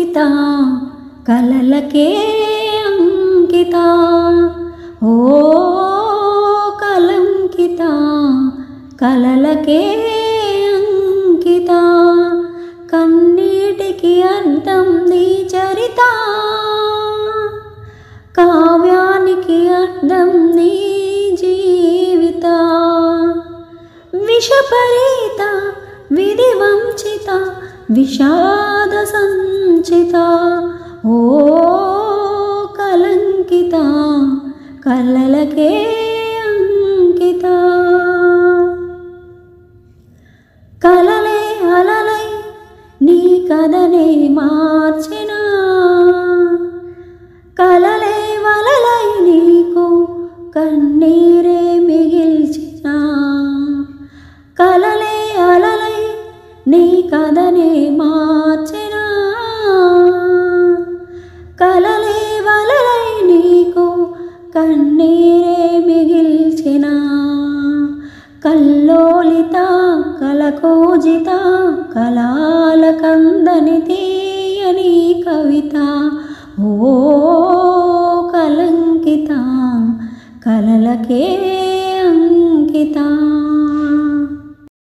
కలంకిత కలలకే అంకిత ఓ కలంకిత కలలకే అంకిత కన్నీటికి అర్థం నీ చరిత కావ్యానికి అర్థం నీ జీవిత విషపరీత విధివంచిత విషాద సంచిత ఓ కలంకిత కలలకే అంకిత కలలే అలలై నీ కథనే మార్చిన కలలే వలలై నీకు కన్నీరే మిగిల్చిన కలలే అలలై నీ కథనే మార్చిన కలలే వలలై నీకు కన్నీరే మిగిల్చిన కల్లోలిత కలకోజిత కలాల కందని తీయని కవిత ఓ కలంకిత కలలకే అంకిత